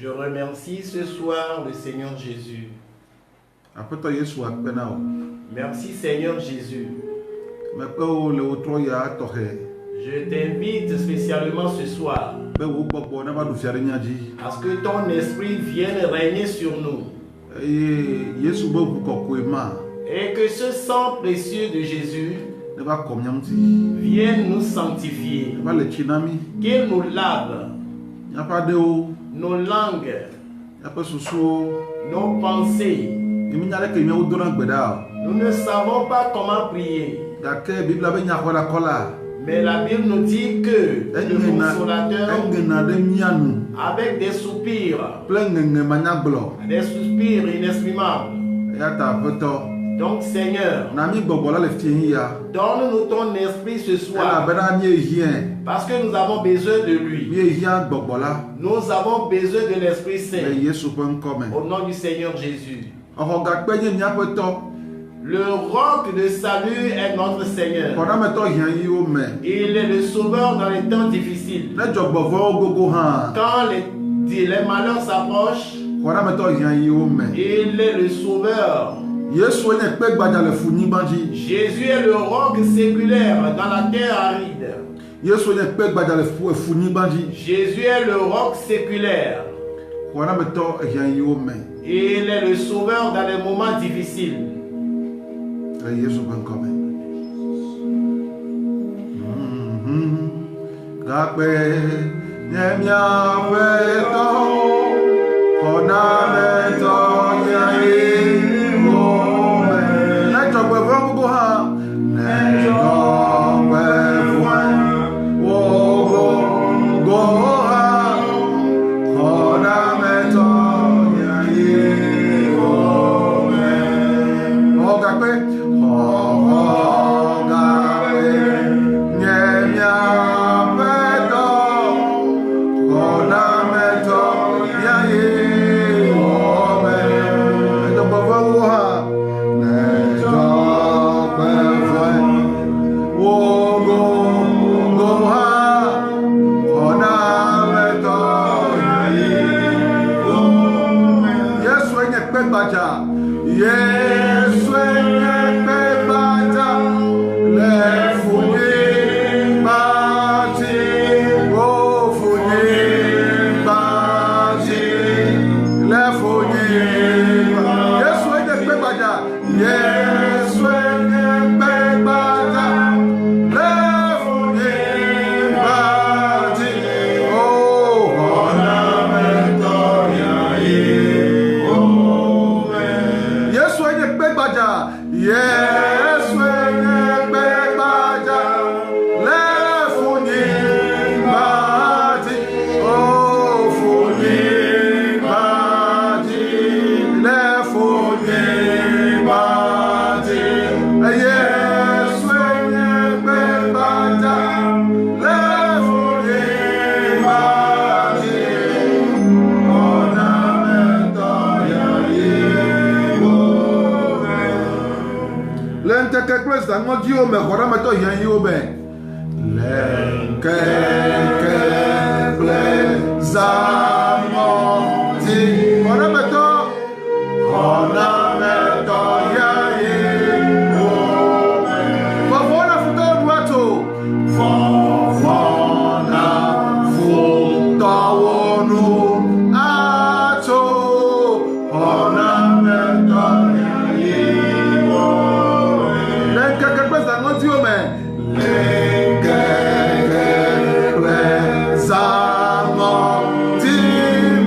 Je remercie ce soir le Seigneur Jésus. Merci Seigneur Jésus. Je t'invite spécialement ce soir à ce que ton esprit vienne régner sur nous. Et que ce sang précieux de Jésus vienne nous sanctifier. Qu'il nous lave nos langues, nos pensées. Nous ne savons pas comment prier. Mais la Bible nous dit que le consolateur, avec des soupirs inexprimables. Donc Seigneur, donne-nous ton esprit ce soir, parce que nous avons besoin de lui. Nous avons besoin de l'Esprit Saint. Au nom du Seigneur Jésus. Le roc de salut est notre Seigneur. Il est le sauveur dans les temps difficiles. Quand les malheurs s'approchent, il est le sauveur. Jésus est le roc séculaire dans la terre aride. Jésus est le roc séculaire. Il est le sauveur dans les moments difficiles.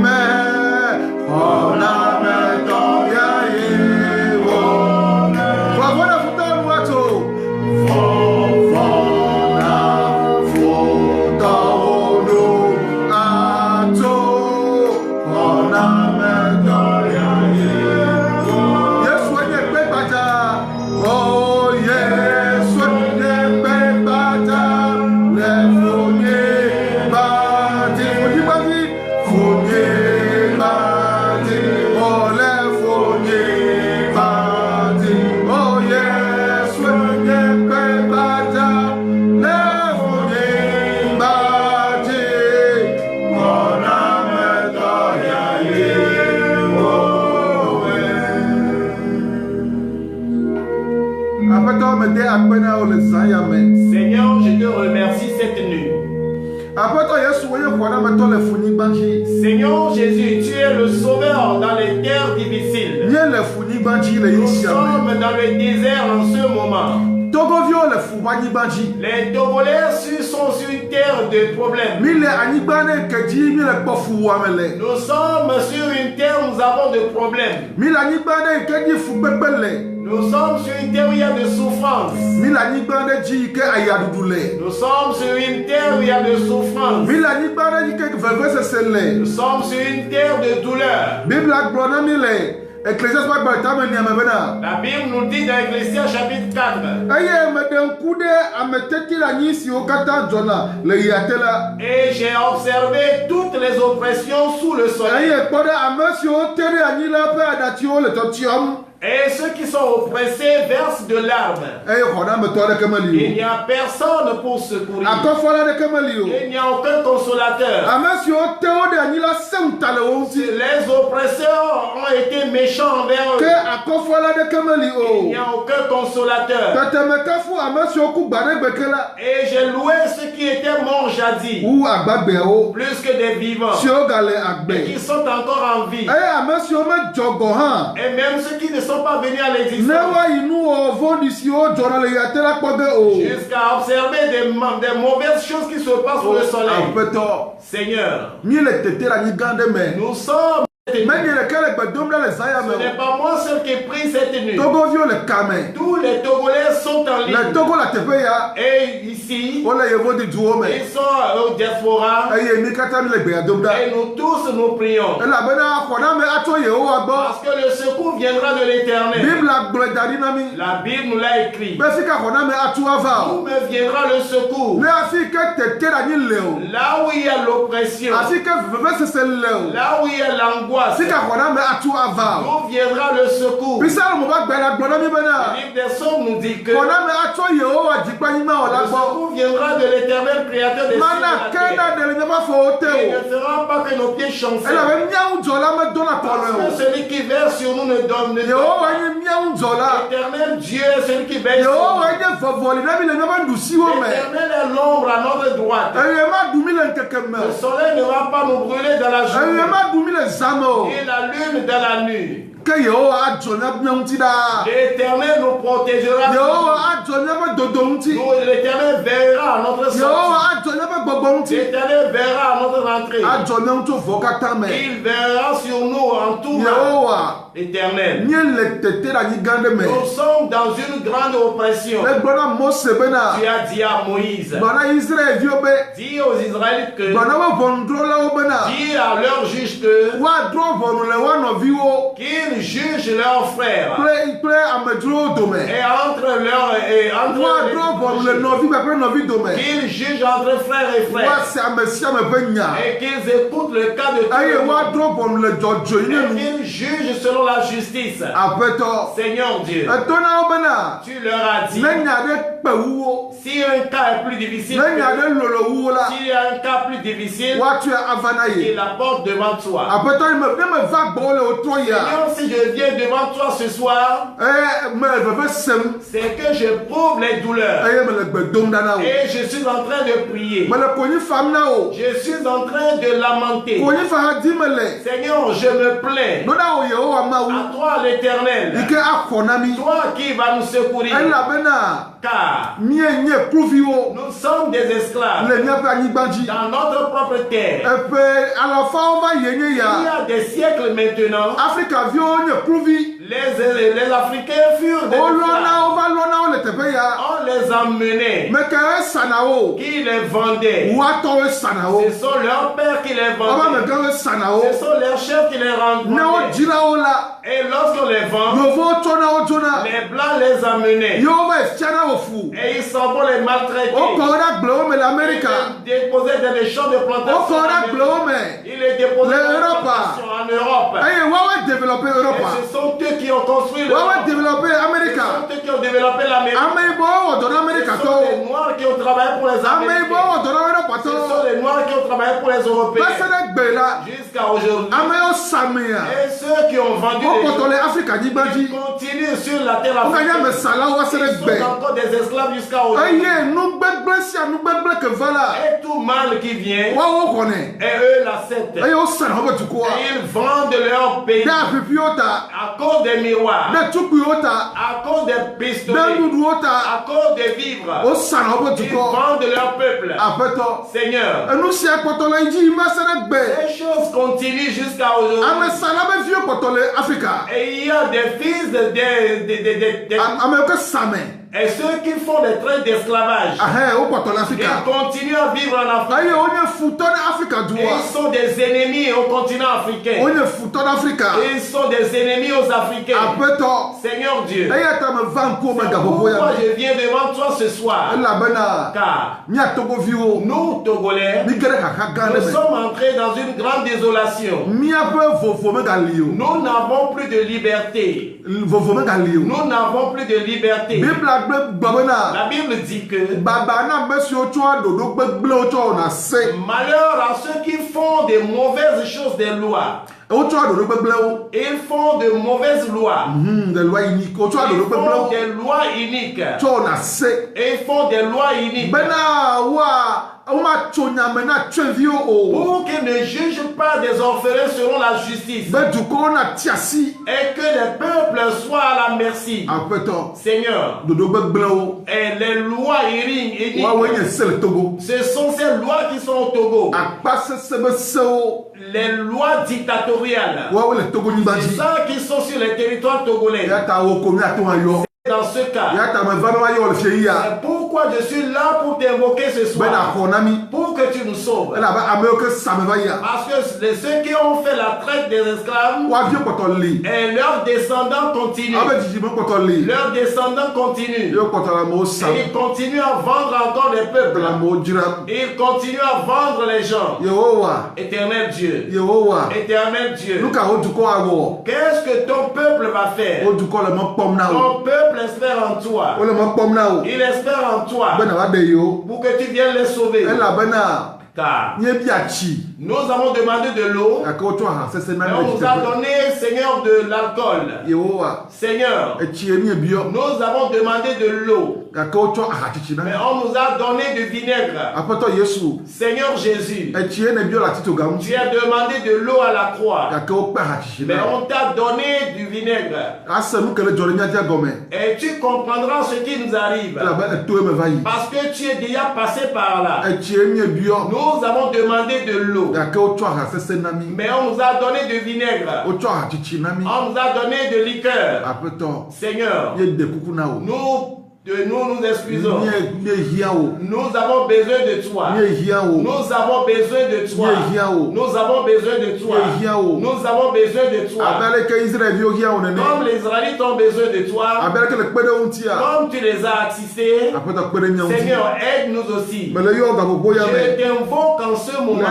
Amen. Seigneur, je te remercie cette nuit. Seigneur Jésus, tu es le sauveur dans les terres difficiles. Nous sommes dans le désert en ce moment. Les Togolais sont sur une terre de problèmes. Nous sommes sur une terre où nous avons des problèmes. Nous sommes sur une terre où il y a de souffrance. Nous sommes sur une terre où il y a de souffrance. Nous sommes sur une terre de douleur. La Bible nous dit dans Ecclésias chapitre 4. Et j'ai observé toutes les oppressions sous le soleil. Et ceux qui sont oppressés versent de larmes. Il n'y a personne pour secourir. Il n'y a aucun consolateur. Les oppresseurs ont été méchants envers eux. Il n'y a aucun consolateur. Et j'ai loué ceux qui étaient morts jadis, plus que des vivants, et qui sont encore en vie. Et même ceux qui ne sont pas venus à l'existence, jusqu'à observer des mauvaises choses qui se passent sous le soleil. Seigneur, nous sommes. Ce n'est pas moi seul qui prie cette nuit. Tous les Togolais sont en ligne. Et ici, ils sont au diaspora. Et nous tous nous prions. Parce que le secours viendra de l'Éternel. La Bible nous l'a écrit. D'où me viendra le secours? Là où il y a l'oppression, là où il y a l'angoisse, d'où viendra le secours? Le livre des Psaumes nous dit que le secours viendra de l'Éternel créateur des cieux et de la terre. Il ne fera pas que nos pieds chancellent. Parce que celui qui verse sur nous ne donne. L'éternel Dieu est celui qui veille sur nous. L'éternel est l'ombre à notre droite. Le soleil ne va pas nous brûler dans la journée, et la lune dans la nuit. L'Éternel nous protégera. L'Éternel veillera à notre sortie. L'Éternel verra à notre rentrée. Il verra sur nous en tout mal. L'Éternel. Nous sommes dans une grande oppression. Tu as dit à Moïse, dis aux Israélites que, dis à leurs juges que, qu'ils jugent leurs frères. Et entre leurs qu'ils jugent entre frères et frères. Et qu'ils écoutent le cas de tout le monde. Et qu'ils jugent selon la justice. Seigneur Dieu, tu leur as dit, si un cas est plus difficile, s'il y a un cas plus difficile, il apporte devant toi. Seigneur, si je viens devant toi ce soir, c'est que j'éprouve les douleurs. Et je suis en train de prier. Je suis en train de lamenter. Seigneur, je me plains à toi l'Éternel, toi qui vas nous secourir, car nous sommes des esclaves dans notre propre terre. Il y a des siècles maintenant, les Africains furent des esclaves. On les emmenait. Qui les vendaient? Ce sont leurs pères qui les vendaient. Ce sont leurs chefs qui les vendaient. Et lorsqu'on les vend, les blancs les amenaient. Et ils s'en vont les maltraiter. Ils les déposaient dans les champs de plantation. Ils les déposaient en Europe. développé l'Europe. Et ce sont eux qui ont construit l'Europe. Ouais, développé l'Amérique. Ce sont eux qui ont développé l'Amérique. Ce sont les Noirs qui ont travaillé pour les Américains. Ce sont les Noirs qui ont travaillé pour les Européens. Jusqu'à aujourd'hui. Et ceux qui ont vendu les gens continuent sur la terre africaine. Ils sont encore des esclaves jusqu'à aujourd'hui. Et tout mal qui vient, et eux l'acceptent. Et ils vendent leur pays à cause des miroirs, à cause des pistolets, à cause des vivres. Ils vendent leur peuple. Seigneur, ces choses continuent jusqu'à aujourd'hui. Et il y a des fils et ceux qui font des traits d'esclavage, ils continuent à vivre en Afrique. Et ils sont des ennemis au continent africain. Ils sont des ennemis aux Africains. Seigneur Dieu, pourquoi je viens devant toi ce soir? Car nous, Togolais, nous sommes entrés dans une grande désolation. Nous n'avons plus de liberté. Nous n'avons plus de liberté. La Bible dit que malheur à ceux qui font de mauvaises choses des lois. Ils font de mauvaises lois. Ils font des lois iniques. Et ils font des lois iniques. Pour qu'ils ne jugent pas des orphelins selon la justice. Et que les peuples soient à la merci. Seigneur, et les lois iniques, ce sont ces lois qui sont au Togo. Les lois dictatoriales. C'est ça qui sont sur les territoires togolais. Dans ce cas, c'est pourquoi je suis là pour t'invoquer ce soir, pour que tu nous sauves. Parce que ceux qui ont fait la traite des esclaves, et leurs descendants continuent. Leurs descendants continuent. Et ils continuent à vendre encore les peuples. Ils continuent à vendre les gens. Éternel Dieu. Éternel Dieu. Qu'est-ce que ton peuple va faire? Ton peuple espère en toi. Il espère en toi pour que tu viennes les sauver. Car nous avons demandé de l'eau, mais on nous a donné, Seigneur, de l'alcool. Seigneur, nous avons demandé de l'eau, mais on nous a donné du vinaigre. Seigneur Jésus, tu as demandé de l'eau à la croix, mais on t'a donné du vinaigre. Et tu comprendras ce qui nous arrive, parce que tu es déjà passé par là. Nous avons demandé de l'eau, mais on nous a donné du vinaigre. On nous a donné de liqueur. Seigneur, nous nous excusons. Nous avons besoin de toi. Nous avons besoin de toi. Nous avons besoin de toi. Nous avons besoin de toi. Comme les Israélites ont besoin de toi, comme tu les as assistés, Seigneur, aide-nous aussi. Je t'invoque en ce moment,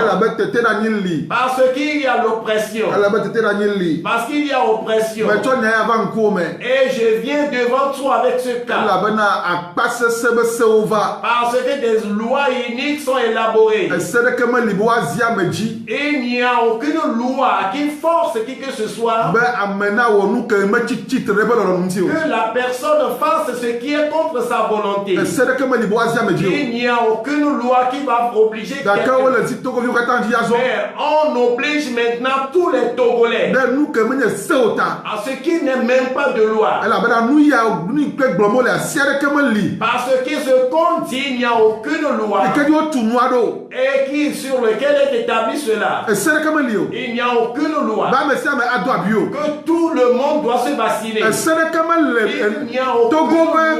parce qu'il y a l'oppression. Parce qu'il y a oppression. Et je viens devant toi avec ce cas. Parce que des lois iniques sont élaborées. Il n'y a aucune loi qui force qui que ce soit que la personne fasse ce qui est contre sa volonté. Il n'y a aucune loi qui va obliger quelqu'un. Mais on oblige maintenant tous les Togolais à ce qui n'est même pas de loi. Parce que ce qu'on dit, il n'y a aucune loi et qui sur lequel est établi cela. Il n'y a aucune loi que tout le monde doit se vacciner. Il n'y a aucune loi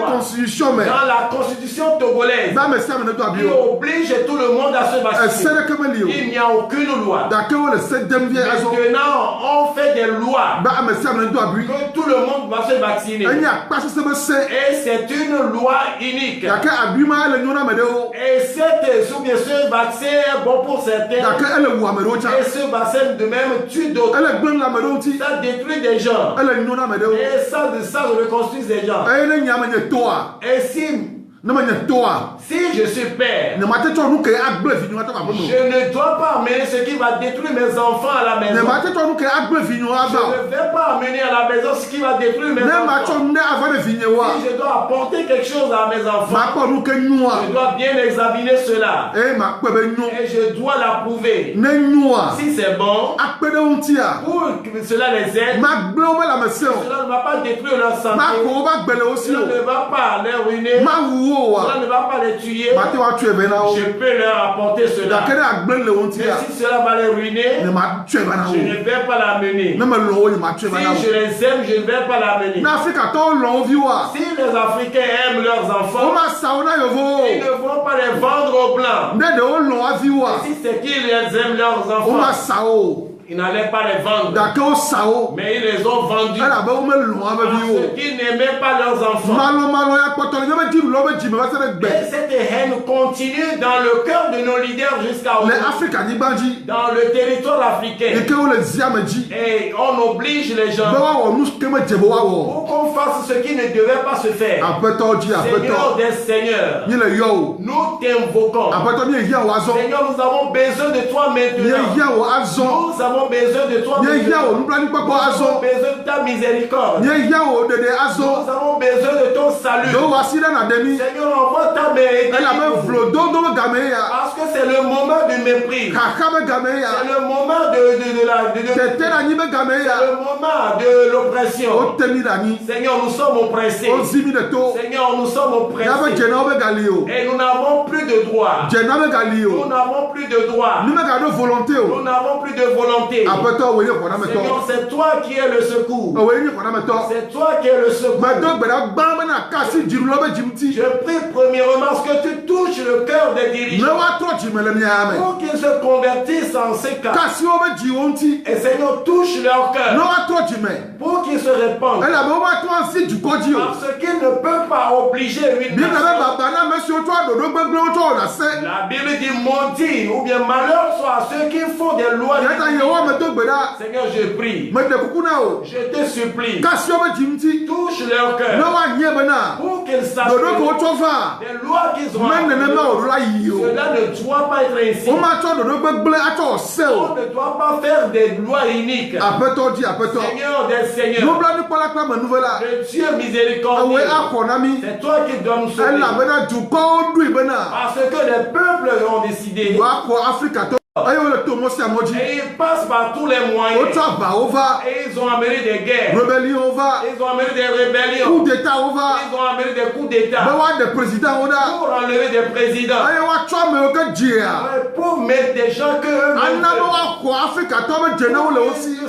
dans la constitution togolaise qui oblige tout le monde à se vacciner. Il n'y a aucune loi. Maintenant, on fait des lois que tout le monde doit se vacciner. Et c'est une d'une loi unique. Et ce vaccin est bon pour certains. Et ce vaccin de même tue d'autres. Ça détruit des gens. Et ça reconstruit des gens. Et si je suis père, je ne dois pas amener ce qui va détruire mes enfants à la maison. Je ne vais pas amener à la maison ce qui va détruire mes enfants. Si je dois apporter quelque chose à mes enfants, je dois bien examiner cela. Et je dois l'approuver. Si c'est bon, pour que cela les aide, cela ne va pas détruire leur santé. Cela ne va pas les ruiner. Cela ne va pas les tuer. Je peux leur apporter cela. Mais si cela va les ruiner, je ne vais pas l'amener. Si je les aime, je ne vais pas l'amener. Si les Africains aiment leurs enfants, ils ne vont pas les vendre aux Blancs. Si c'est qu'ils aiment leurs enfants, ils n'allaient pas les vendre. Mais ils les ont vendus. Parce qu'ils n'aimaient pas leurs enfants. Et cette haine continue dans le cœur de nos leaders jusqu'à aujourd'hui. Dans le territoire africain. Et on oblige les gens pour qu'on fasse ce qui ne devait pas se faire. Seigneur des seigneurs, nous t'invoquons. Seigneur, nous avons besoin de toi maintenant. Nous avons besoin de toi maintenant. Nous avons besoin de ta miséricorde. Nous avons besoin de ton salut. Seigneur, envoie ta bénédiction. Parce que c'est le moment du mépris. C'est le moment c'est le moment de l'oppression. Seigneur, nous sommes oppressés. Seigneur, nous sommes oppressés. Et nous n'avons plus de droit. Nous n'avons plus de droit. Nous n'avons plus de volonté. Seigneur, c'est toi qui es le secours. C'est toi qui es le secours. Je prie premièrement que tu touches le cœur des dirigeants pour qu'ils se convertissent en ces cas. Et Seigneur, touche leur cœur pour qu'ils se répandent. Parce qu'ils ne peuvent pas obliger une nation. La Bible dit maudit ou bien malheur soit à ceux qui font des lois. Seigneur, je prie. Je te supplie. Touche leur cœur pour qu'ils sachent des lois qu'ils ont. Cela ne doit pas être ainsi. On ne doit pas faire des lois uniques. Seigneur des seigneurs, le Dieu miséricordieux, c'est toi qui dois nous sauver. Parce que les peuples ont décidé. Et ils passent par tous les moyens. Et ils ont amené des guerres. Ils ont amené des rébellions. Ils ont amené des coups d'État. Pour enlever des présidents. Pour mettre des gens que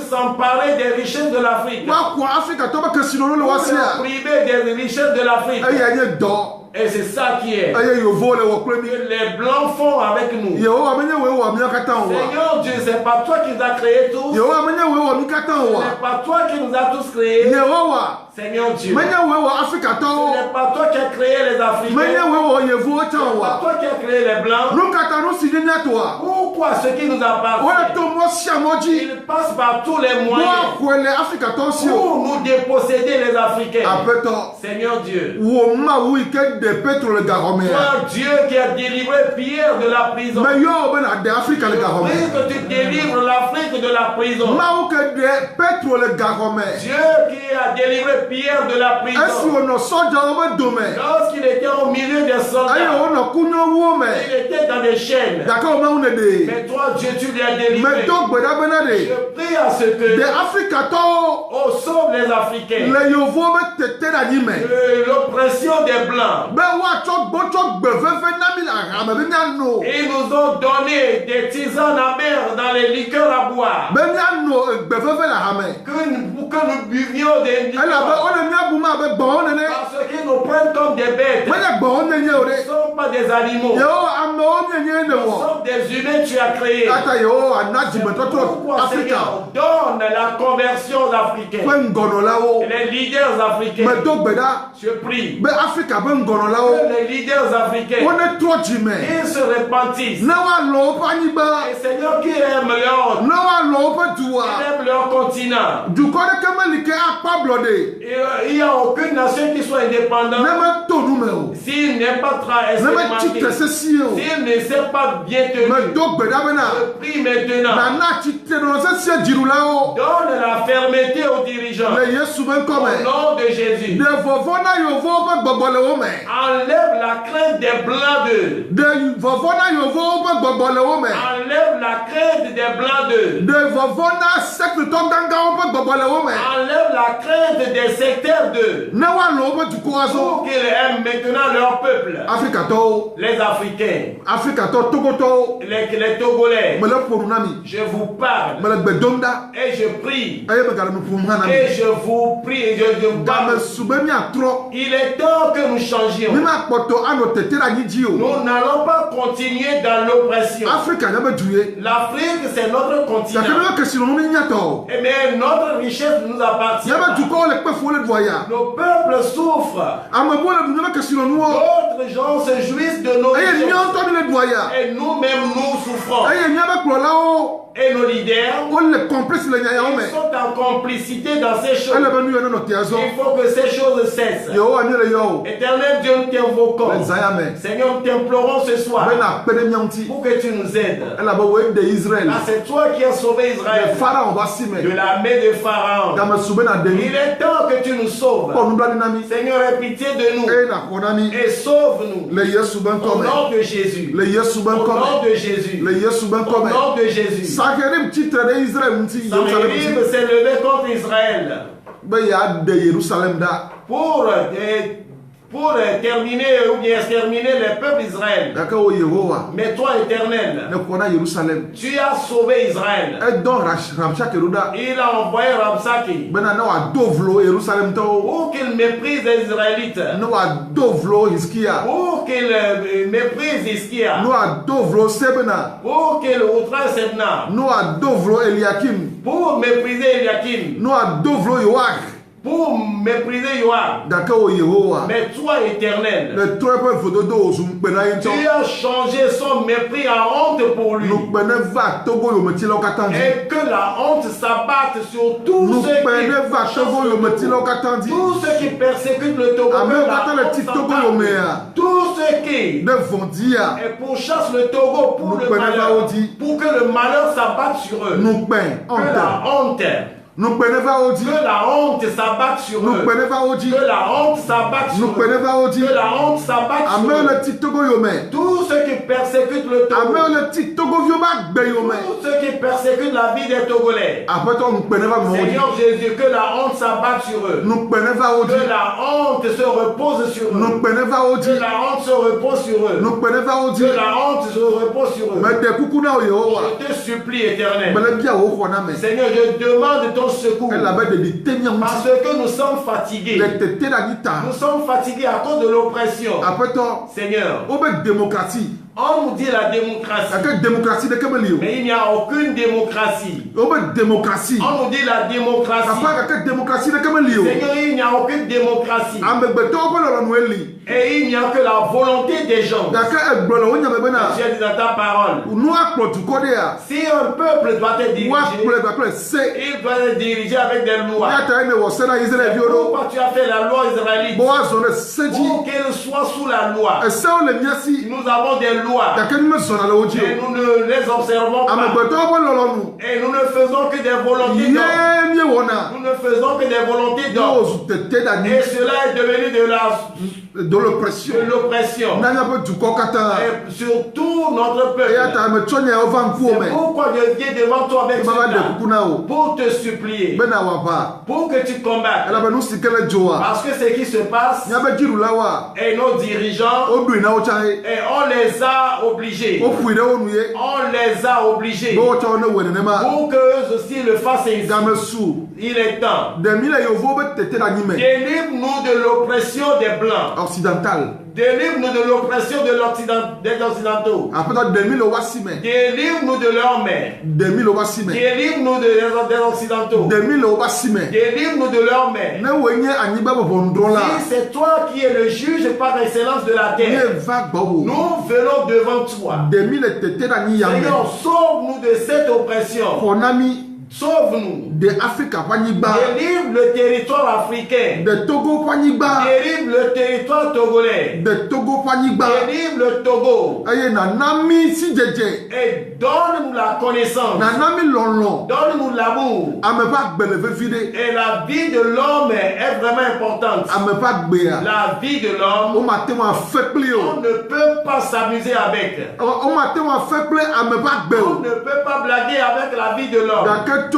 s'emparer des richesses de l'Afrique. Pour priver des richesses de l'Afrique. Et c'est ça qui est. Que les Blancs font avec nous. Seigneur Dieu, c'est pas toi qui nous as créés tous. C'est pas toi qui nous as tous créés. Seigneur Dieu. Ce n'est pas toi qui as créé les Africains. Ce n'est pas toi qui as créé les Blancs. Pourquoi ce qui nous appartient? Ils passent par tous les moyens pour nous déposséder les Africains. Seigneur Dieu. Toi, Dieu qui a délivré Pierre de la prison. Je prie que tu délivres l'Afrique de la prison. Dieu qui a délivré Pierre de la prison. Lorsqu'il était au milieu des soldats, il était dans des chaînes. Mais toi, Dieu, tu l'as délivré. Je prie à ce que sauve les Africains de l'oppression des Blancs. Ils nous ont donné des tisanes amères dans les liqueurs à boire. Que nous buvions des liqueurs. Parce qu'ils nous prennent comme des bêtes. Nous ne sommes pas des animaux. Nous sommes des humains que tu as créés. Pourquoi, Seigneur, donne Donne la conversion africaine. Les leaders africains. Je prie. Que les leaders africains. Ils se repentissent. Et Seigneur, qui aime leur continent. Il n'y a aucune nation qui soit indépendante. S'il n'est pas expérimenté, s'il ne sait pas bien tenu, je prie maintenant. Donne la fermeté aux dirigeants. Au nom de Jésus. Enlève la crainte des blancs d'eux. Enlève la crainte des blancs d'eux. Enlève la crainte des secteurs d'eux. Pour qu'ils aiment maintenant leur peuple. Les Africains. Les Togolais. Je vous parle. Et je prie. Et je vous prie. Et je vous parle. Il est temps que nous changions. Nous n'allons pas continuer dans l'oppression. L'Afrique, c'est notre continent. Mais notre richesse nous appartient. Nos peuples souffrent. D'autres gens se jouissent de nos richesses. Et nous-mêmes, nous souffrons. Et nos leaders, ils sont en complicité dans ces choses. Il faut que ces choses cessent. Éternel Dieu, nous t'invoquons. Seigneur, nous t'implorons ce soir pour que tu nous aides. Ah, c'est toi qui as sauvé Israël de la main de Pharaon. Il est temps que tu nous sauves. Seigneur, aie pitié de nous et sauve-nous. Au nom de Jésus. Au nom de Jésus. Au nom de Jésus. Sanhérim s'est levé contre Israël pour terminer ou bien exterminer les peuples d'Israël. Mais toi, Éternel, tu as sauvé Israël. Il a envoyé Rabsaki pour qu'il méprise les Israélites. Pour qu'il méprise Hiskia. Pour qu'il outrage Sebna. Pour mépriser Eliakim. Pour mépriser Yoab. Mais toi, Éternel, tu as changé son mépris en honte pour lui. Et que la honte s'abatte sur tous ceux qui persécutent le Togo. Tous ceux qui pourchassent le Togo pour le malheur, pour que le malheur s'abatte sur eux. Que la honte s'abatte sur eux. Que la honte s'abatte sur eux. Que la honte s'abatte sur eux. Tous ceux qui persécutent le Togo. Tous ceux qui persécutent la vie des Togolais. Seigneur Jésus, que la honte s'abatte sur eux. Que la honte se repose sur eux. Que la honte se repose sur eux. Que la honte se repose sur eux. Je te supplie, Éternel. Seigneur, je demande ton secours. Parce que nous sommes fatigués. Nous sommes fatigués à cause de l'oppression. Seigneur, on nous dit la démocratie. Mais il n'y a aucune démocratie. On nous dit la démocratie. Seigneur, il n'y a aucune démocratie. Et il n'y a que la volonté des gens. Tu as dit dans ta parole. Si un peuple doit être dirigé, il doit être dirigé avec des lois. Pourquoi tu as fait la loi israélite? Pour qu'elle soit sous la loi. Nous avons des lois. Et nous ne les observons pas. Et nous ne faisons que des volontés d'hommes. Nous ne faisons que des volontés d'hommes. Et cela est devenu de l'oppression. Et surtout notre peuple. C'est pourquoi je viens devant toi avec cela, pour te supplier, pour que tu combattes. Parce que ce qui se passe, et nos dirigeants, et on les a obligés. On les a obligés pour qu'eux aussi le fassent ainsi. Il est temps. Délivre-nous de l'oppression des Blancs. Occidental. Délivre-nous de l'oppression des Occidentaux. Délivre-nous de leurs mains. Délivre-nous des Occidentaux. Délivre-nous de leurs mains. Si c'est toi qui es le juge par excellence de la terre, nous venons devant toi. Seigneur, sauve-nous de cette oppression. Sauve-nous. Délivre le territoire africain. Délivre le territoire togolais. Délivre le Togo. Et donne-nous la connaissance. Donne-nous l'amour. Et la vie de l'homme est vraiment importante. La vie de l'homme, on ne peut pas s'amuser avec. On ne peut pas blaguer avec la vie de l'homme. Mais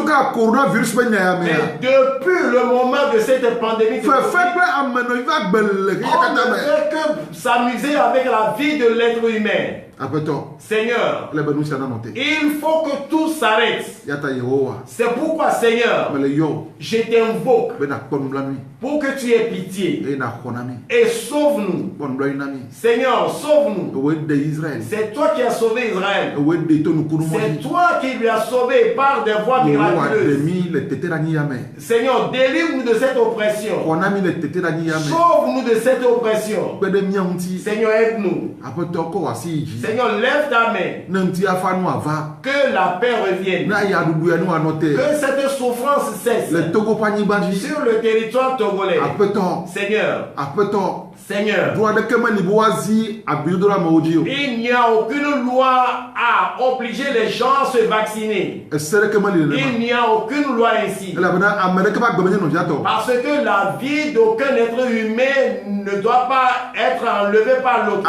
depuis le moment de cette pandémie, on ne fait que s'amuser avec la vie de l'être humain. Seigneur, il faut que tout s'arrête. C'est pourquoi, Seigneur, je t'invoque pour que tu aies pitié et sauve-nous. Seigneur, sauve-nous. C'est toi qui as sauvé Israël. C'est toi qui lui as sauvé par des voies miraculeuses. Seigneur, délivre-nous de cette oppression. Sauve-nous de cette oppression. Seigneur, aide-nous. Seigneur, lève ta main. Que la paix revienne. Que cette souffrance cesse. Sur le territoire togolais. Seigneur. Seigneur, il n'y a aucune loi à obliger les gens à se vacciner. Il n'y a aucune loi ainsi. Parce que la vie d'aucun être humain ne doit pas être enlevée par l'autre.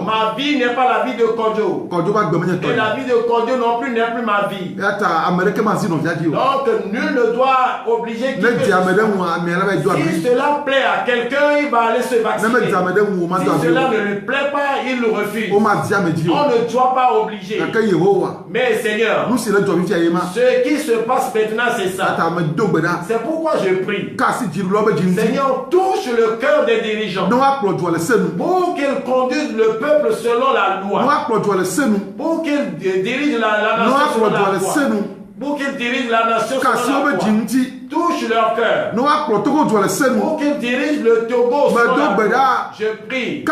Ma vie n'est pas la vie de Kodjo. Et la vie de Kodjo non plus n'est plus ma vie. Donc nul ne doit obliger qui veut. Si cela plaît à quelqu'un, il va aller se vacciner. Si cela ne lui plaît pas, il le refuse. On ne doit pas obliger. Mais Seigneur, ce qui se passe maintenant, c'est ça. C'est pourquoi je prie. Seigneur, touche le cœur des dirigeants pour qu'ils conduisent le peuple selon la loi. Pour qu'ils dirigent la nation selon la loi. Pour qu'ils dirigent la nation selon la loi. Touche leur cœur. Pour qu'ils dirigent le Togo selon la loi. Je prie.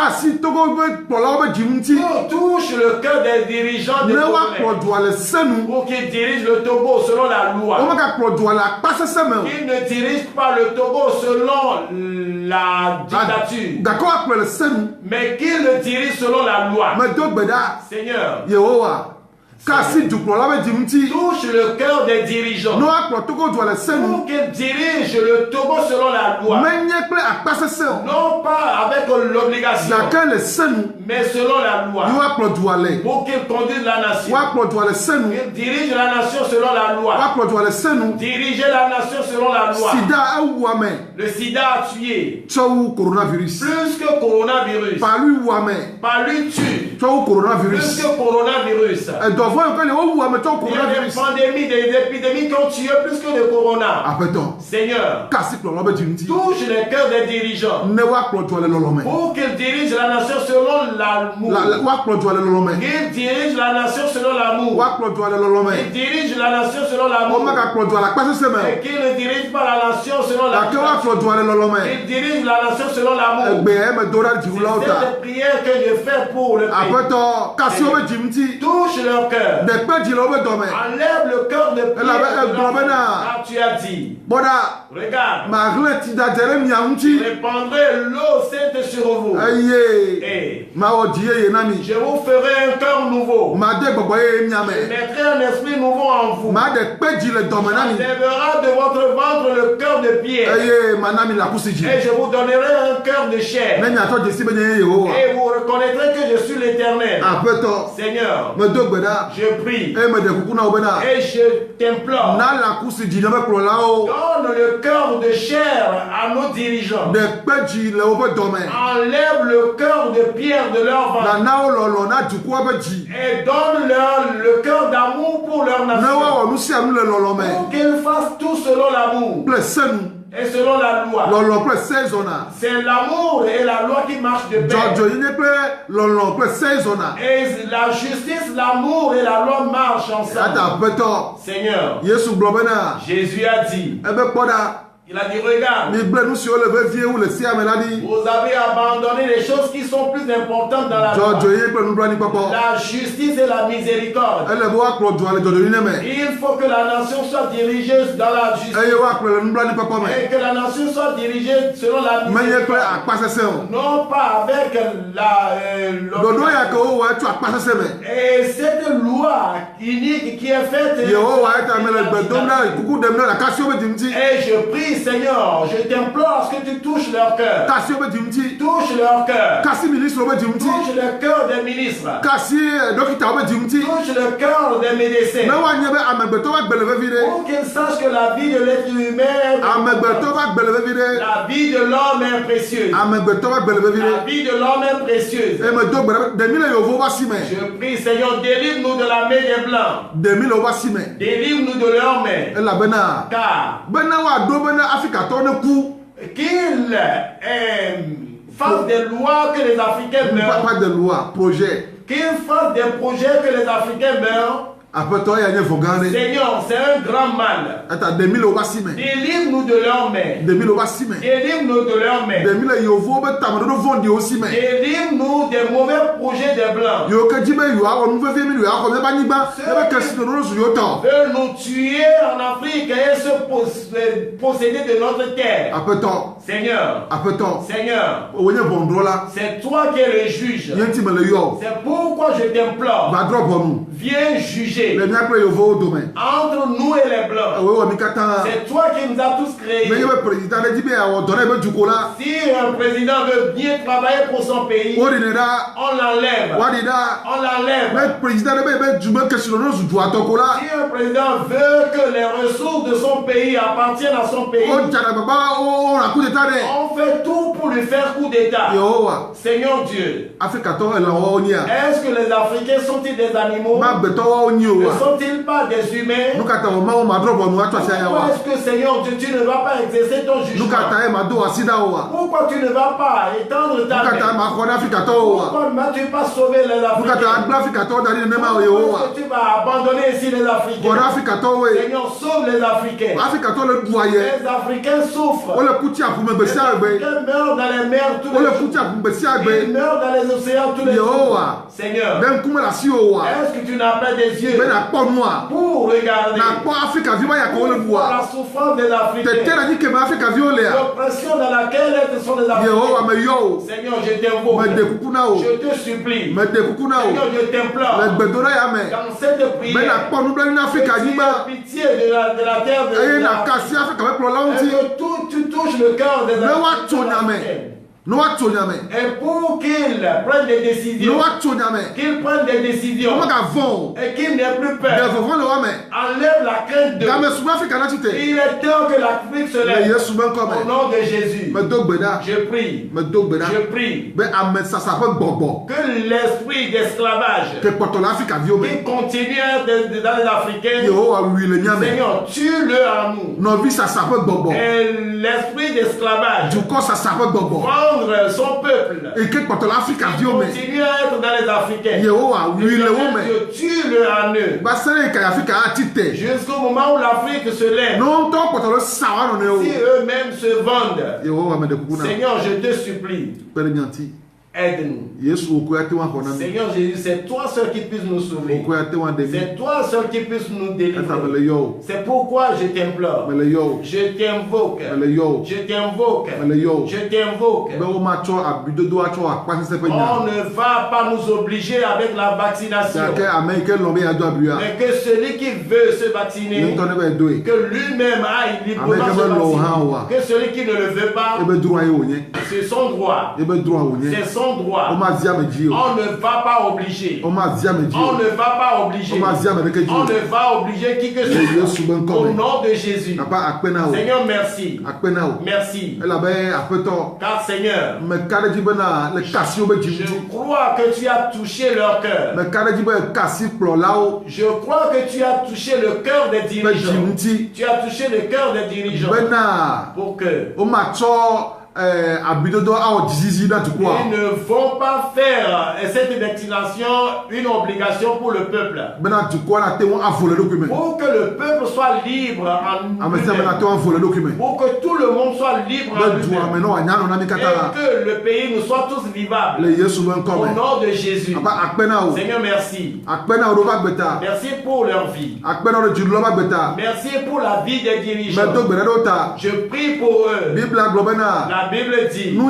Touche le cœur des dirigeants des Togolais. Pour qu'ils dirigent le Togo selon la loi. Qu'ils ne dirigent pas le Togo selon la dictature. Mais qu'ils le dirigent selon la loi. Seigneur. Touche le cœur des dirigeants pour qu'ils dirigent le Togo selon la loi. Non pas avec l'obligation, mais selon la loi. Pour qu'ils conduisent la nation. Qu'ils dirigent la nation selon la loi. Diriger la nation selon la loi. Le sida a tué plus que coronavirus. Par lui tue plus que coronavirus. Il y a des pandémies, des épidémies qui ont tué plus que le corona. Seigneur, touche les cœurs des dirigeants pour qu'ils dirigent la nation selon l'amour. Qu'ils dirigent la nation selon l'amour. Qu'ils dirigent la nation selon l'amour. Et qu'ils ne dirigent pas la nation selon la loi. Qu'ils dirigent la nation selon l'amour. C'est cette prière que je fais pour le pays. Touche leur cœur. Enlève le cœur de pierre. Car tu as dit. Regarde. Je répandrai l'eau sainte sur vous. Et je vous ferai un cœur nouveau. Je mettrai un esprit nouveau en vous. J'enlèvera de votre ventre le cœur de pierre. Et je vous donnerai un cœur de chair. Et vous reconnaîtrez que je suis l'Éternel. l'Éternel. Seigneur, je prie et je t'implore. Donne le cœur de chair à nos dirigeants. Enlève le cœur de pierre de leur ventre. Et donne-leur le cœur d'amour pour leur nation. Pour qu'ils fassent tout selon l'amour. Et selon la loi. C'est l'amour et la loi qui marchent de pair. Et la justice, l'amour et la loi marchent ensemble. Seigneur, Jésus a dit, il a dit, regarde, vous avez abandonné les choses qui sont plus importantes dans la loi. La justice et la miséricorde. Il faut que la nation soit dirigée dans la justice. Et que la nation soit dirigée selon la miséricorde. Non pas avec et cette loi unique qui est faite. Et je prie, Seigneur, je t'implore à ce que tu touches leur cœur. Touche leur cœur. Touche le cœur des ministres. Touche le cœur des médecins. Pour qu'ils sachent que la vie de l'être humain, la vie de l'homme est précieuse. La vie de l'homme est précieuse. Je prie, Seigneur, délivre-nous de la main des blancs. Délivre-nous de leurs mains. Car qu'ils fassent des lois que les Africains meurent. Pas de loi, projet. Qu'ils fassent des projets que les Africains meurent. Seigneur, c'est un grand mal. Délivre-nous de leurs mains. Délivre-nous de leurs mains. Délivre-nous des mauvais projets des blancs. Veulent nous tuer en Afrique et se posséder de notre terre. Seigneur, c'est toi qui es le juge. C'est pourquoi je t'implore. Viens juger entre nous et les blancs. C'est toi qui nous as tous créés. Si un président veut bien travailler pour son pays, on l'enlève. Si un président veut que les ressources de son pays appartiennent à son pays, on fait tout pour lui faire coup d'état. Seigneur Dieu, est-ce que les Africains sont-ils des animaux? Ne sont-ils pas des humains? Pourquoi est-ce que, Seigneur Dieu, tu ne vas pas exercer ton jugement? Pourquoi tu ne vas pas étendre ta main? Pourquoi ne vas-tu pas sauver les Africains? Pourquoi tu vas abandonner ici les Africains? Seigneur, sauve les Africains. Les Africains souffrent. Les Africains meurent dans les mers tous les jours. Ils meurent dans les océans tous les jours. Seigneur, est-ce que tu n'as pas des yeux pour regarder la souffrance des Africains, l'oppression dans laquelle sont les Africains? Seigneur, je t'invoque, je te supplie, Seigneur, je t'implore, dans cette prière, que tu aies pitié de la terre de l'Afrique, et que tu touches le cœur des Africains. Et pour qu'ils prennent des décisions, et qu'ils n'aient plus peur, enlève la crainte de. Il est temps que l'Afrique se lève. Au nom de Jésus, je prie, que l'esprit d'esclavage qui continue dans les Africains, Seigneur, tue-le en nous. Et l'esprit d'esclavage son peuple et continue à être dans les Africains. Tue-le en eux jusqu'au moment où l'Afrique se lève. Si eux-mêmes se vendent, Seigneur, je te supplie, aide-nous. Seigneur Jésus, c'est toi seul qui puisse nous sauver. C'est toi seul qui puisse nous délivrer. C'est pourquoi je t'implore. Je t'invoque. Je t'invoque. Je t'invoque. On ne va pas nous obliger avec la vaccination. Mais que celui qui veut se vacciner, que lui-même aille librement se vacciner. Que celui qui ne le veut pas, c'est son droit. C'est son endroits. On ne va pas obliger. On ne va pas obliger. On ne va obliger qui que ce soit. Au nom de Jésus. Seigneur, merci. Merci. Car Seigneur, je crois que tu as touché leur cœur. Je crois que tu as touché le cœur des dirigeants. Tu as touché le cœur des dirigeants. Pour que ils ne vont pas faire cette destination une obligation pour le peuple. Pour que le peuple soit libre en lui-même. Pour que tout le monde soit libre en lui-même. Et que le pays nous soit tous vivables. Au nom de Jésus. Seigneur, merci. Merci pour leur vie. Merci pour la vie des dirigeants. Je prie pour eux. La Bible dit, et on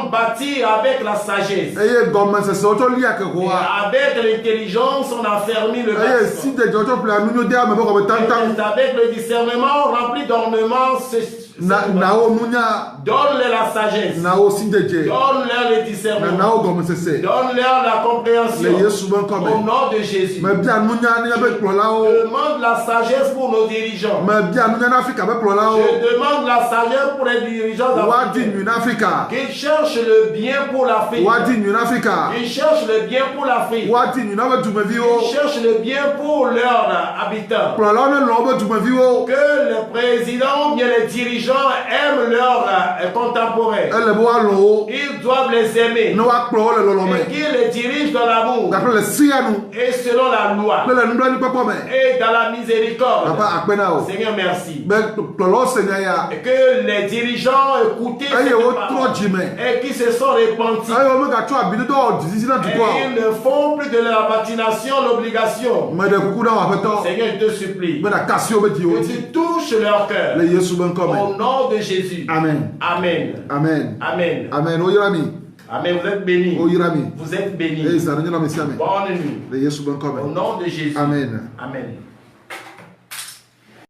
bâtit avec la sagesse. Et avec l'intelligence, on a fermé le bâtiment. Et avec le discernement rempli d'ornements, donne-leur la sagesse. Donne-leur le discernement. Donne-leur la compréhension. Au nom de Jésus. Demande la sagesse pour nos dirigeants. Je demande la sagesse pour les dirigeants africains. Qu'ils cherchent le bien pour l'Afrique. Qu'ils cherchent le bien pour l'Afrique. Qu'ils cherchent le bien pour leurs habitants. Que les présidents ou bien les dirigeants aiment leurs contemporains. Ils doivent les aimer. Et qu'ils les dirigent dans l'amour. Et selon la loi. Et dans la miséricorde. Seigneur, merci. Et que les dirigeants écoutent et qui se sont repentis. Et ils ne font plus de la vaccination l'obligation. Seigneur, je te supplie. Que tu touches leur cœur. Au nom de Jésus. Amen. Amen. Amen. Amen. Amen. Amen. Vous êtes bénis. Vous êtes bénis. Bonne nuit. Au nom de Jésus. Amen. Amen.